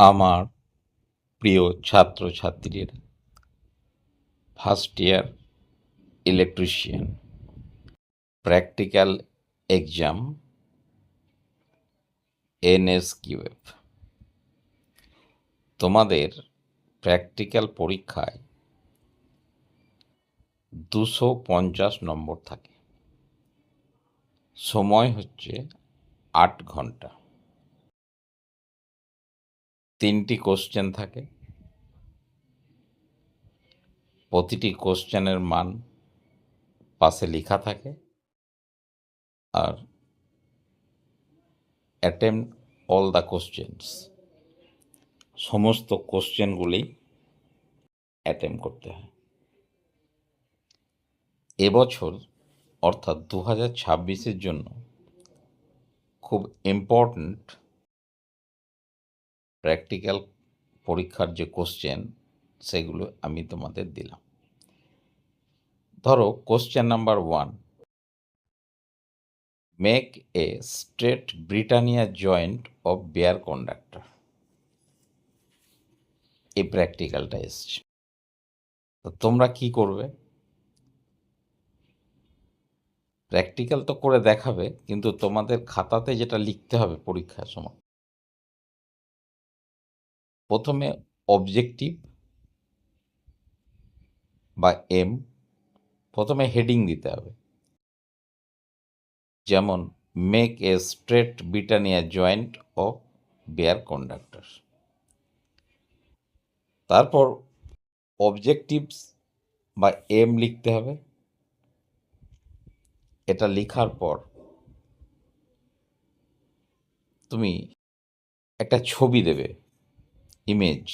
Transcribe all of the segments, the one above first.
আমার প্রিয় ছাত্রছাত্রীরা, first year electrician practical exam NSQF, তোমাদের প্র্যাকটিক্যাল পরীক্ষায় 250 নম্বর থাকে। সময় হচ্ছে 8 ঘন্টা। 3টি কোশ্চেন থাকে। প্রতিটি কোশ্চেনের মান পাশে লেখা থাকে। আর অ্যাটেম্প অল দ্য কোশ্চেনস, সমস্ত কোশ্চেনগুলি অ্যাটেম্প করতে হয়। এবছর অর্থাৎ 2026-এর জন্য খুব ইম্পর্ট্যান্ট প্র্যাকটিক্যাল পরীক্ষার যে কোশ্চেন, সেগুলো আমি তোমাদের দিলাম। ধরো question number 1, make a straight Britannia joint of bare conductor. এই প্র্যাকটিক্যালটা এসছে। তো তোমরা কি করবে? প্র্যাকটিক্যাল তো করে দেখাবে, কিন্তু তোমাদের খাতাতে যেটা লিখতে হবে পরীক্ষার সময়, প্রথমে অবজেক্টিভ বা এম, প্রথমে হেডিং দিতে হবে। যেমন make a straight Britannia joint of bare conductor. তারপর অবজেক্টিভস বা এম লিখতে হবে। এটা লেখার পর তুমি একটা ছবি দেবে, ইমেজ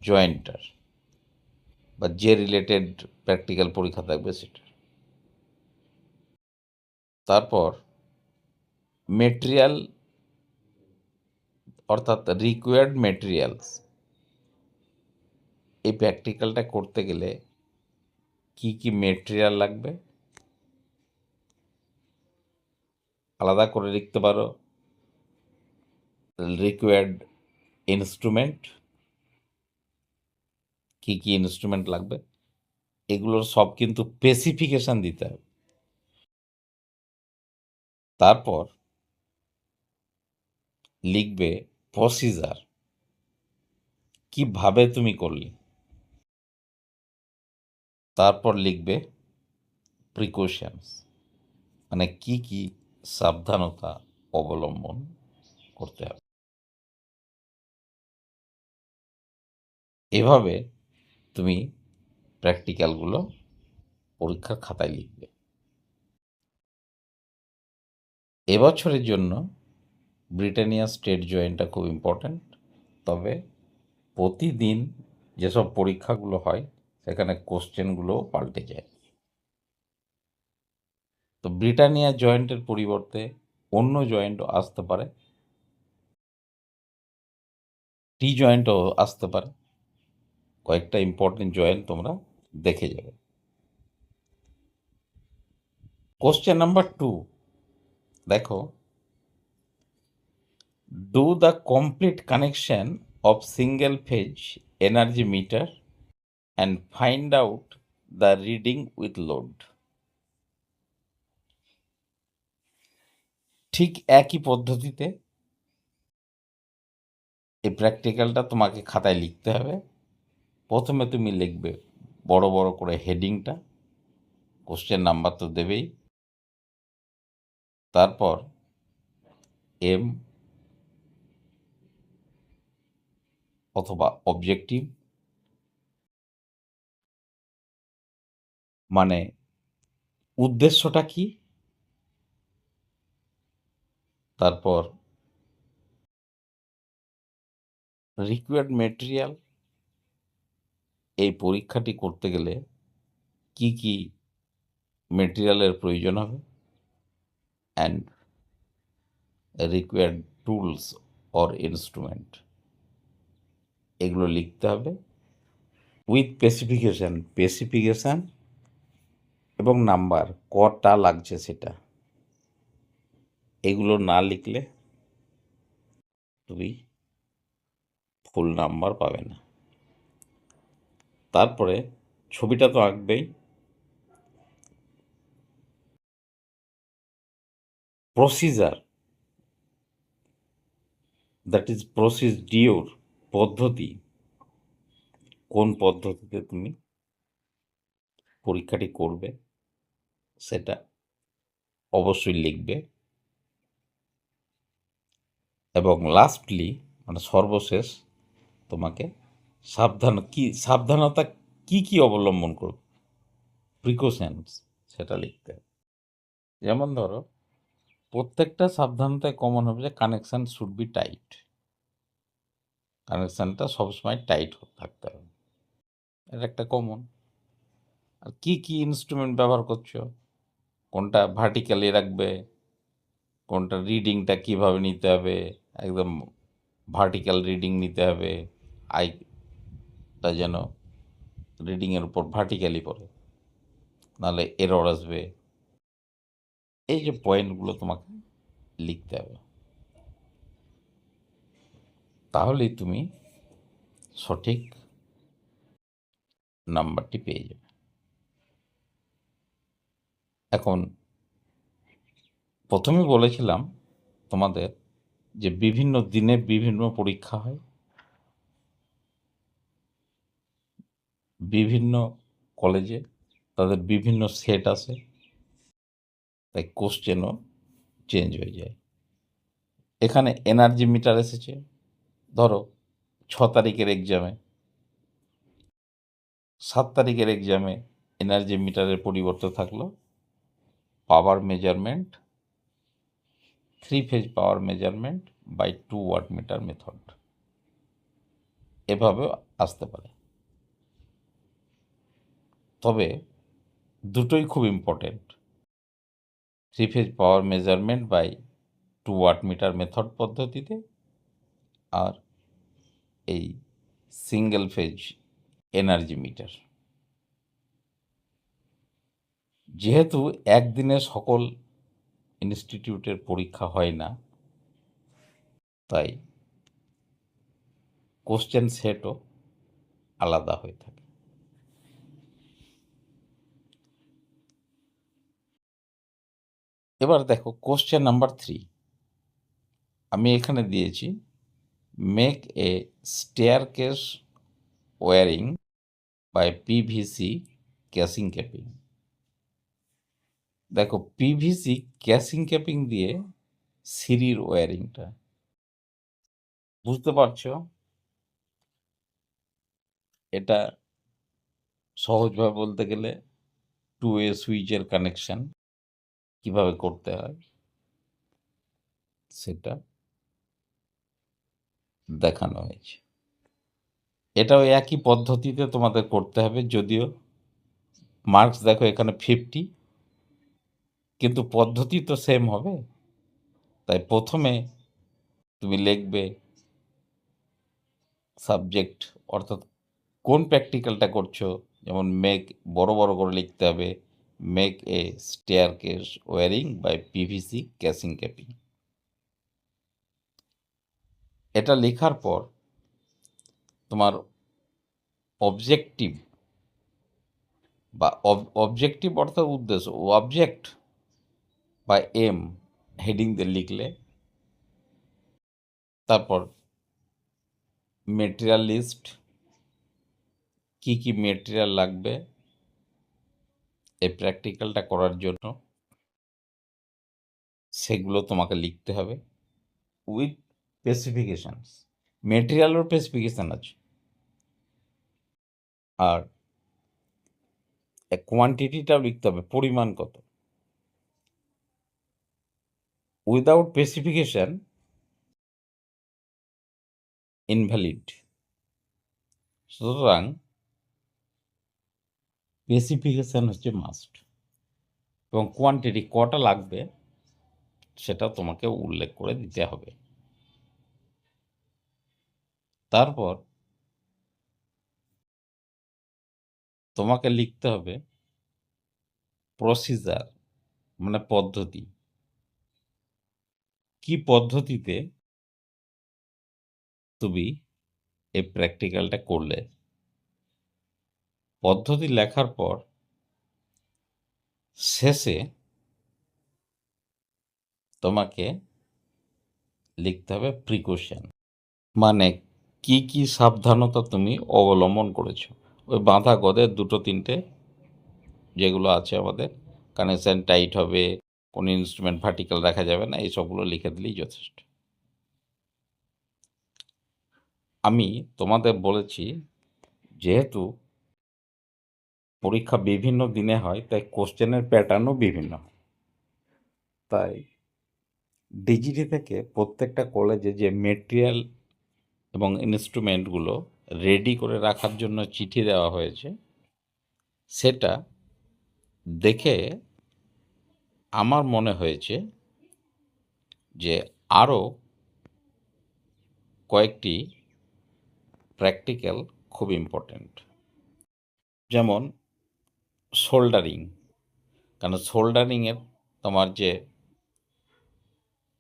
জয়েন্টটার, বা যে রিলেটেড প্র্যাকটিক্যাল পরীক্ষা থাকবে সেটা। তারপর মেটেরিয়াল, অর্থাৎ রিকোয়ার্ড মেটেরিয়ালস। এই প্র্যাকটিক্যালটা করতে গেলে কি কি মেটেরিয়াল লাগবে আলাদা করে লিখতে পারো। রিকোয়ার্ড ইনস্ট্রুমেন্ট, কি কি ইনস্ট্রুমেন্ট লাগবে, এগুলোর সব কিন্তু স্পেসিফিকেশন দিতে হবে। তারপর লিখবে প্রসিজার, কিভাবে তুমি করলে। তারপর লিখবে প্রিকশনস, মানে কি কি সাবধানতা অবলম্বন করতে হবে। এভাবে তুমি প্র্যাকটিক্যালগুলো পরীক্ষার খাতায় লিখবে। এবছরের জন্য ব্রিটানিয়া স্টেট জয়েন্টটা খুব ইম্পর্ট্যান্ট। তবে প্রতিদিন যেসব পরীক্ষাগুলো হয় সেখানে কোশ্চেনগুলোও পাল্টে যায়। তো ব্রিটানিয়া জয়েন্টের পরিবর্তে অন্য জয়েন্টও আসতে পারে, টি জয়েন্টও আসতে পারে। কয়েকটা ইম্পর্টেন্ট জয়েন্ট তোমরা দেখে যাবে। কোশ্চেন নাম্বার 2, দেখো, do the complete connection off single phase energy meter and find out the reading with load. ঠিক একই পদ্ধতিতে এই প্র্যাকটিক্যালটা তোমাকে খাতায় লিখতে হবে। প্রথমে তুমি লিখবে বড় বড় করে হেডিংটা, কোশ্চেন নাম্বার তো দেবেই। তারপর এম অথবা অবজেক্টিভ, মানে উদ্দেশ্যটা কি। তারপর রিকোয়ার্ড মেটেরিয়াল, এই পরীক্ষাটি করতে গেলে কি কি মেটেরিয়ালের প্রয়োজন হবে, and required tools or instrument, এগুলো লিখতে হবে উইথ স্পেসিফিকেশান এবং নাম্বার, কটা লাগছে সেটা। এগুলো না লিখলে তুমি ফুল নাম্বার পাবে না। তারপরে ছবিটা তো আঁকবেই। প্রসিজার, দ্যাট ইজ প্রসিডিওর, পদ্ধতি, কোন পদ্ধতিতে তুমি পরীক্ষাটি করবে সেটা অবশ্যই লিখবে। এবং লাস্টলি মানে সর্বশেষ তোমাকে সাবধানতা কি অবলম্বন করবে, প্রিকশনস, সেটা লিখতে হবে। যেমন ধরো প্রত্যেকটা সাবধানতায় কমন হবে যে কানেকশান শুড বি টাইট, কানেকশানটা সবসময় টাইট থাকতে হবে, এটা একটা কমন। আর কি ইনস্ট্রুমেন্ট ব্যবহার করছো, কোনটা ভার্টিক্যালি রাখবে, কোনটা রিডিংটা কিভাবে নিতে হবে, একদম ভার্টিক্যাল রিডিং নিতে হবে, আইটা যেন রিডিংয়ের উপর ভার্টিক্যালি পড়ে, নাহলে এরর আসবে। এই যে পয়েন্টগুলো তোমাকে লিখতে হবে, তাহলেই তুমি সঠিক নাম্বারটি পেয়ে যাবে। এখন প্রথমে বলেছিলাম তোমাদের যে বিভিন্ন দিনে বিভিন্ন পরীক্ষা হয়, বিভিন্ন কলেজে তাদের বিভিন্ন সেট আছে, তাই কোশ্চেনও চেঞ্জ হয়ে যায়। এখানে এনার্জি মিটার এসেছে, ধরো 6 তারিখের এক্সামে, 7 তারিখের এক্সামে এনার্জি মিটারের পরিবর্তে থাকলো power measurement, 3 phase power measurement by 2 watt meter method, এভাবেও আসতে পারে। তবে দুটোই খুব important, 3 phase power measurement by 2 watt meter method পদ্ধতিতে, আর এই সিঙ্গেল ফেজ এনার্জি মিটার। যেহেতু একদিনে সকল ইনস্টিটিউটের পরীক্ষা হয় না, তাই কোশ্চেন সেটও আলাদা হয়ে থাকে। এবার দেখো কোশ্চেন নাম্বার 3, আমি এখানে দিয়েছি make a staircase wiring by PVC casing capping. দেখো পিভিসি ক্যাসিং ক্যাপিং দিয়ে সিঁড়ির ওয়ারিংটা, বুঝতে পারছো? এটা সহজভাবে বলতে গেলে 2 ওয়ে সুইচের কানেকশন কিভাবে করতে হয় সেটা দেখানো হয়েছে। এটাও একই পদ্ধতিতে তোমাদের করতে হবে, যদিও মার্কস দেখো এখানে 50, কিন্তু পদ্ধতি তো সেম হবে। তাই প্রথমে তুমি লিখবে সাবজেক্ট, অর্থাৎ কোন প্র্যাকটিক্যালটা করছো, যেমন মেক বড় করে লিখতে হবে, make a staircase wiring by PVC casing capping. এটা লেখার পর তোমার অবজেক্টিভ বা অবজেক্টিভ অর্থাৎ উদ্দেশ্য, অবজেক্ট বা এম হেডিং দিয়ে লিখলে, তারপর মেটেরিয়াল লিস্ট, কি মেটেরিয়াল লাগবে এই প্র্যাকটিক্যালটা করার জন্য সেগুলো তোমাকে লিখতে হবে উইথ স্পেসিফিকেশানস। মেটেরিয়ালের স্পেসিফিকেশান আছে, আর কোয়ান্টিটিটাও লিখতে হবে, পরিমাণ কত। Without specification invalid. সুতরাং স্পেসিফিকেশান হচ্ছে মাস্ট, এবং কোয়ান্টিটি কটা লাগবে সেটা তোমাকে উল্লেখ করে দিতে হবে। তারপর তোমাকে লিখতে হবে প্রসিজার, মানে পদ্ধতি, কি পদ্ধতিতে তুমি এই প্র্যাকটিক্যালটা করলে পদ্ধতি লেখার পর শেষে তোমাকে লিখতে হবে প্রিকশন, মানে কি কি সাবধানতা তুমি অবলম্বন করেছো। ওই বাঁধা গদের 2-3টে যেগুলো আছে আমাদের, কানেকশান টাইট হবে, কোনো ইনস্ট্রুমেন্ট ভার্টিক্যাল রাখা যাবে না, এই সবগুলো লিখে দিলেই যথেষ্ট। আমি তোমাদের বলেছি যেহেতু পরীক্ষা বিভিন্ন দিনে হয় তাই কোশ্চেনের প্যাটার্নও বিভিন্ন হয়, তাই ডিজিটি থেকে প্রত্যেকটা কলেজে যে মেটেরিয়াল এবং ইনস্ট্রুমেন্টগুলো রেডি করে রাখার জন্য চিঠি দেওয়া হয়েছে, সেটা দেখে আমার মনে হয়েছে যে আরও কয়েকটি প্র্যাকটিক্যাল খুব ইম্পর্ট্যান্ট, যেমন সোল্ডারিং। কারণ সোল্ডারিংয়ের তোমার যে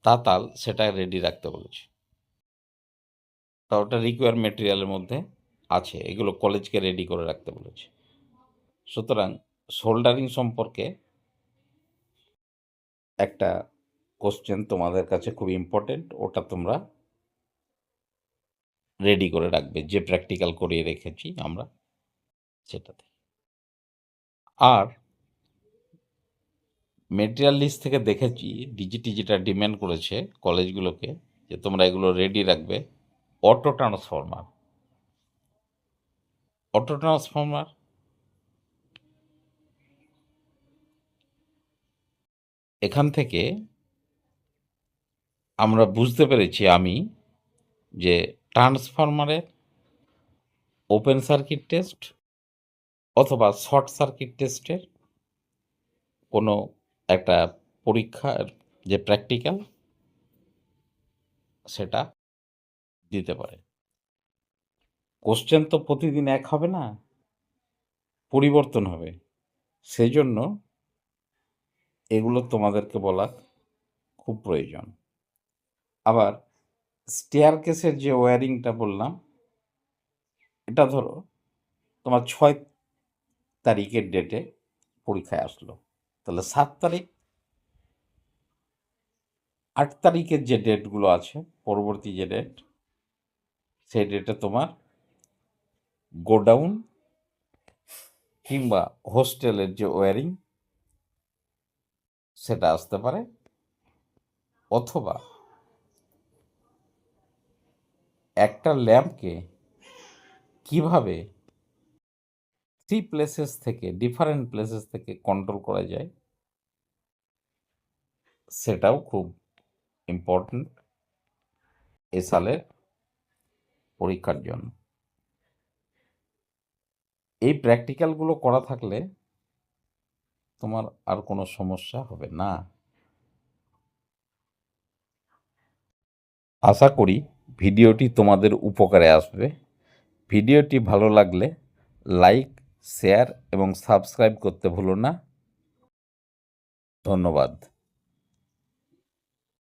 তাতাল সেটা রেডি রাখতে বলেছে, তা ওটা রিকোয়ার মেটেরিয়ালের মধ্যে আছে, এগুলো কলেজকে রেডি করে রাখতে বলেছে। সুতরাং সোল্ডারিং সম্পর্কে একটা কোশ্চেন তোমাদের কাছে খুব ইম্পর্টেন্ট, ওটা তোমরা রেডি করে রাখবে যে প্র্যাকটিক্যাল করিয়ে রেখেছি আমরা সেটাতে। আর মেটেরিয়াল লিস্ট থেকে দেখেছি ডিজিটি যেটা ডিম্যান্ড করেছে কলেজগুলোকে যে তোমরা এগুলো রেডি রাখবে। অটো ট্রান্সফরমার, অটো ট্রান্সফরমার এখান থেকে আমরা বুঝতে পেরেছি আমি যে ট্রান্সফরমারের ওপেন সার্কিট টেস্ট অথবা শর্ট সার্কিট টেস্টের কোনো একটা পরীক্ষার যে প্র্যাকটিক্যাল সেটা দিতে পারে। কোশ্চেন তো প্রতিদিন এক হবে না, পরিবর্তন হবে, সেই জন্য এগুলো তোমাদেরকে বলা খুব প্রয়োজন। আবার স্টেয়ারকেসের যে ওয়্যারিংটা বললাম, এটা ধরো তোমার 6 তারিখের ডেটে পরীক্ষায় আসলো, তাহলে 7 তারিখ 8 তারিখের যে ডেটগুলো আছে পরবর্তী যে ডেট, সেই ডেটে তোমার গোডাউন কিংবা হোস্টেলের যে ওয়্যারিং সেটা আসতে পারে, অথবা একটা ল্যাম্পকে কিভাবে ডিফারেন্ট প্লেসেস থেকে কন্ট্রোল করা যায় সেটাও খুব ইম্পর্ট্যান্ট এ সালের পরীক্ষার জন্য। এই প্র্যাকটিক্যালগুলো করা থাকলে তোমার আর কোনো সমস্যা হবে না। আশা করি ভিডিওটি তোমাদের উপকারে আসবে। ভিডিওটি ভালো লাগলে লাইক, শেয়ার এবং সাবস্ক্রাইব করতে ভুলো না। ধন্যবাদ।